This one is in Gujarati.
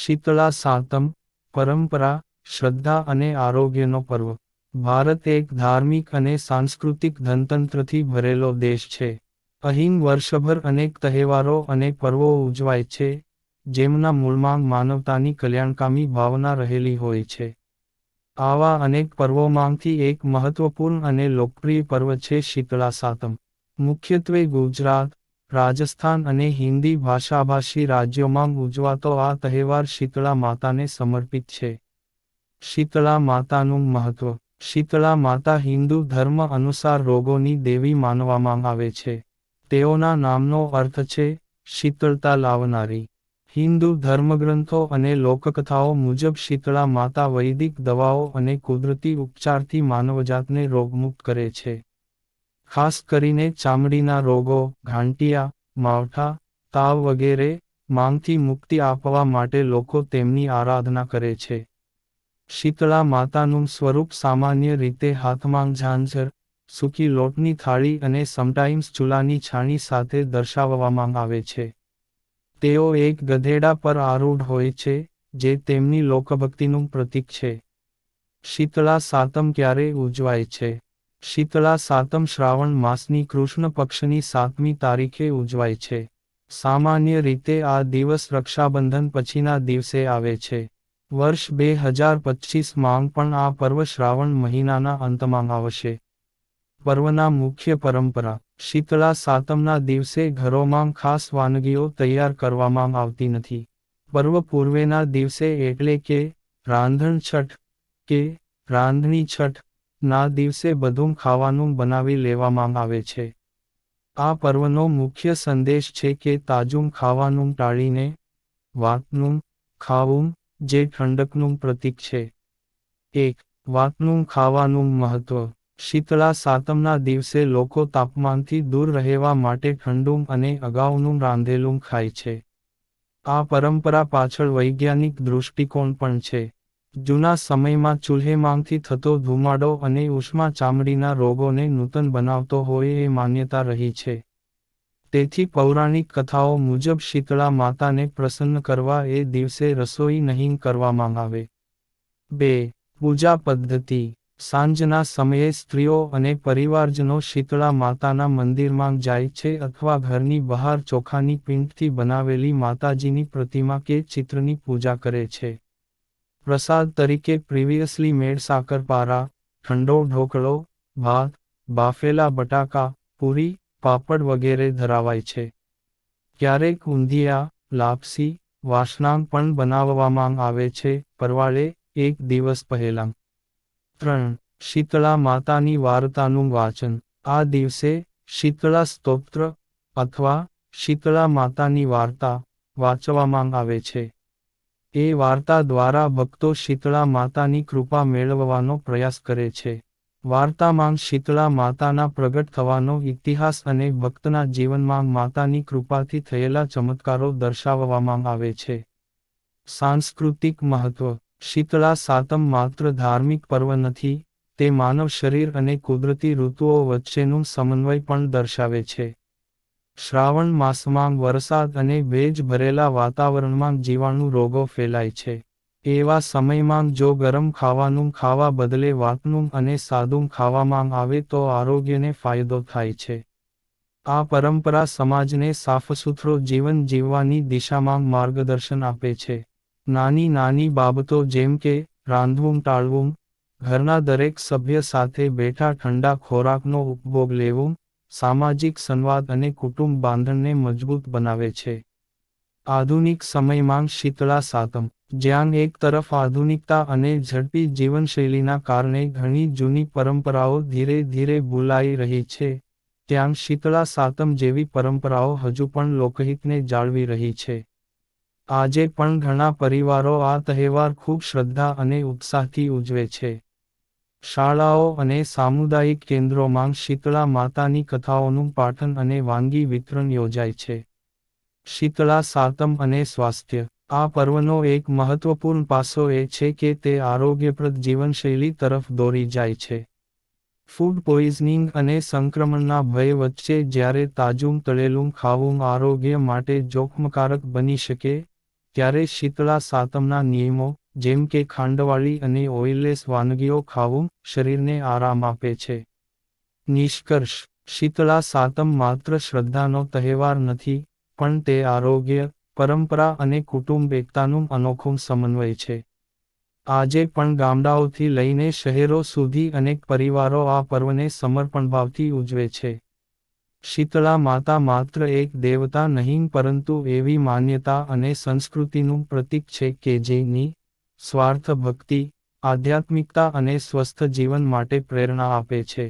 શીતળા સાતમ, પરંપરા, શ્રદ્ધા અને આરોગ્યનો પર્વ. ભારત એક ધાર્મિક અને સાંસ્કૃતિક ધનતંત્રથી ભરેલો દેશ છે. અહીં વર્ષભર અનેક તહેવારો અને પર્વો ઉજવાય છે, જેમના મૂળમાં માનવતાની કલ્યાણકામી ભાવના રહેલી હોય છે. આવા અનેક પર્વોમાંથી એક મહત્વપૂર્ણ અને લોકપ્રિય પર્વ છે શીતળા સાતમ. મુખ્યત્વે ગુજરાત, રાજસ્થાન અને હિન્દી ભાષાભાષી રાજ્યોમાં ઉજવાતો આ તહેવાર શીતળા માતાને સમર્પિત છે. શીતળા માતાનું મહત્વ. શીતળા માતા હિન્દુ ધર્મ અનુસાર રોગોની દેવી માનવામાં આવે છે. તેઓના નામનો અર્થ છે શીતળતા લાવનારી. હિન્દુ ધર્મગ્રંથો અને લોકકથાઓ મુજબ શીતળા માતા વૈદિક દવાઓ અને કુદરતી ઉપચારથી માનવજાતને રોગમુક્ત કરે છે. ખાસ કરીને ચામડીના રોગો, ઘાંટિયા, માવઠા, તાવ વગેરે માંથી મુક્તિ આપવા માટે લોકો તેમની આરાધના કરે છે. શીતળા માતાનું સ્વરૂપ સામાન્ય રીતે હાથમાં ઝાંઝર, સૂકી લોટની થાળી અને સમટાઈમ્સ ચૂલાની છાણી સાથે દર્શાવવામાં આવે છે. તેઓ એક ગધેડા પર આરૂઢ હોય છે, જે તેમની લોકભક્તિનું પ્રતીક છે. શીતળા સાતમ ક્યારે ઉજવાય છે? શીતળા સાતમ શ્રાવણ માસની કૃષ્ણ પક્ષની 7મી તારીખે ઉજવાય છે. સામાન્ય રીતે આ દિવસ રક્ષાબંધન પછીના દિવસે આવે છે. વર્ષ 2025માં પણ આ પર્વ શ્રાવણ મહિનાના અંતમાં આવશે. પર્વના મુખ્ય પરંપરા. શીતળા સાતમના દિવસે ઘરોમાં ખાસ વાનગીઓ તૈયાર કરવામાં આવતી નથી. પર્વ પૂર્વેના દિવસે એટલે કે રાંધણ છઠ કે રાંધણી છઠ ના દિવસે બધું ખાવાનું બનાવી લેવામાં આવે છે. આ પર્વનો મુખ્ય સંદેશ છે કે તાજું ખાવાનું ટાળીને વાતનું ખાવું, જે ઠંડકનું પ્રતીક છે. 1. વાતનું ખાવાનું મહત્વ. શીતળા સાતમના દિવસે લોકો તાપમાનથી દૂર રહેવા માટે ઠંડું અને અગાઉનું રાંધેલું ખાય છે. આ પરંપરા પાછળ વૈજ્ઞાનિક દૃષ્ટિકોણ પણ છે. જૂના સમયમાં ચૂલ્હેમાંથી થતો ધુમાડો અને ઉષ્મા ચામડીના રોગોને નૂતન બનાવતો હોય એ માન્યતા રહી છે. તેથી પૌરાણિક કથાઓ મુજબ શીતળા માતાને પ્રસન્ન કરવા એ દિવસે રસોઈ નહીં કરવામાં આવે. 2. પૂજા પદ્ધતિ. સાંજના સમયે સ્ત્રીઓ અને પરિવારજનો શીતળા માતાના મંદિરમાં જાય છે અથવા ઘરની બહાર ચોખાની પીંઠથી બનાવેલી માતાજીની પ્રતિમા કે ચિત્રની પૂજા કરે છે. પ્રસાદ તરીકે પ્રિવિયસલી મેડ સાકરપારા, ઠંડો ઢોકળો, ભાત, બાફેલા બટાકા, પૂરી, પાપડ વગેરે ધરાવાય છે. ક્યારેક ઊંધિયા, લાપસી, વાસણાં પણ બનાવવામાં આવે છે, પરવાળે, એક દિવસ પહેલાં. 3. શીતળા માતાની વાર્તાનું વાંચન. આ દિવસે શીતળા સ્તોત્ર અથવા શીતળા માતાની વાર્તા વાંચવામાં આવે છે. એ વાર્તા દ્વારા ભક્તો શીતળા માતાની કૃપા મેળવવાનો પ્રયાસ કરે છે. વાર્તામાં શીતળા માતાના પ્રગટ થવાનો ઇતિહાસ અને ભક્તના જીવનમાં માતાની કૃપાથી થયેલા ચમત્કારો દર્શાવવામાં આવે છે. સાંસ્કૃતિક મહત્વ. શીતળા સાતમ માત્ર ધાર્મિક પર્વ નથી, તે માનવ શરીર અને કુદરતી ઋતુઓ વચ્ચેનું સમન્વય પણ દર્શાવે છે. શ્રાવણ માસમાં વરસાદ અને ભેજ ભરેલા વાતાવરણમાં જીવાણુ રોગો ફેલાય છે. એવા સમયમાં જો ગરમ ખાવાનું ખાવા બદલે વાતનું અને સાદું ખાવામાં આવે તો આરોગ્યને ફાયદો થાય છે. આ પરંપરા સમાજને સાફસૂથરો જીવન જીવવાની દિશામાં માર્ગદર્શન આપે છે. નાની નાની બાબતો જેમ કે રાંધવું ટાળવું, ઘરના દરેક સભ્ય સાથે બેઠા ઠંડા ખોરાકનો ઉપભોગ લેવું, સામાજિક સંવાદ અને કુટુંબ બાંધણને મજબૂત બનાવે છે. આધુનિક સમયમાં શીતળા સાતમ. જ્યાં એક તરફ આધુનિકતા અને ઝડપી જીવનશૈલીના કારણે ઘણી જૂની પરંપરાઓ ધીરે ધીરે ભૂલાઈ રહી છે, ત્યાં શીતળા સાતમ જેવી પરંપરાઓ હજુ પણ લોકહિતને જાળવી રહી છે. આજે પણ ઘણા પરિવારો આ તહેવાર ખૂબ શ્રદ્ધા અને ઉત્સાહથી ઉજવે છે. શાળાઓ અને સામુદાયિક કેન્દ્રોમાં શીતળા માતાની કથાઓનું પાઠન અને વાનગી વિતરણ યોજાય છે. શીતળા સાતમ અને સ્વાસ્થ્ય. આ પર્વનો એક મહત્વપૂર્ણ પાસો એ છે કે તે આરોગ્યપ્રદ જીવનશૈલી તરફ દોરી જાય છે. ફૂડ પોઈઝનિંગ અને સંક્રમણના ભય વચ્ચે જ્યારે તાજું તળેલું ખાવું આરોગ્ય માટે જોખમકારક બની શકે, ત્યારે શીતળા સાતમના નિયમો, જેમ કે ખાંડવાળી અને ઓઇલલેસ વાનગીઓ ખાવું, શરીરને આરામ આપે છે. નિષ્કર્ષ: શીતળા સાતમ માત્ર શ્રદ્ધાનો તહેવાર નથી, પણ તે આરોગ્ય, પરંપરા અને કુટુંબ એકતાનું અનોખું સમન્વય છે. આજે પણ ગામડાઓથી લઈને શહેરો સુધી અનેક પરિવારો આ પર્વને સમર્પણભાવથી ઉજવે છે. શીતળા માતા માત્ર એક દેવતા નહીં પરંતુ એવી માન્યતા અને સંસ્કૃતિનું પ્રતીક છે કે જે નિસ્વાર્થ ભક્તિ, આધ્યાત્મિકતા અને સ્વસ્થ જીવન માટે પ્રેરણા આપે છે.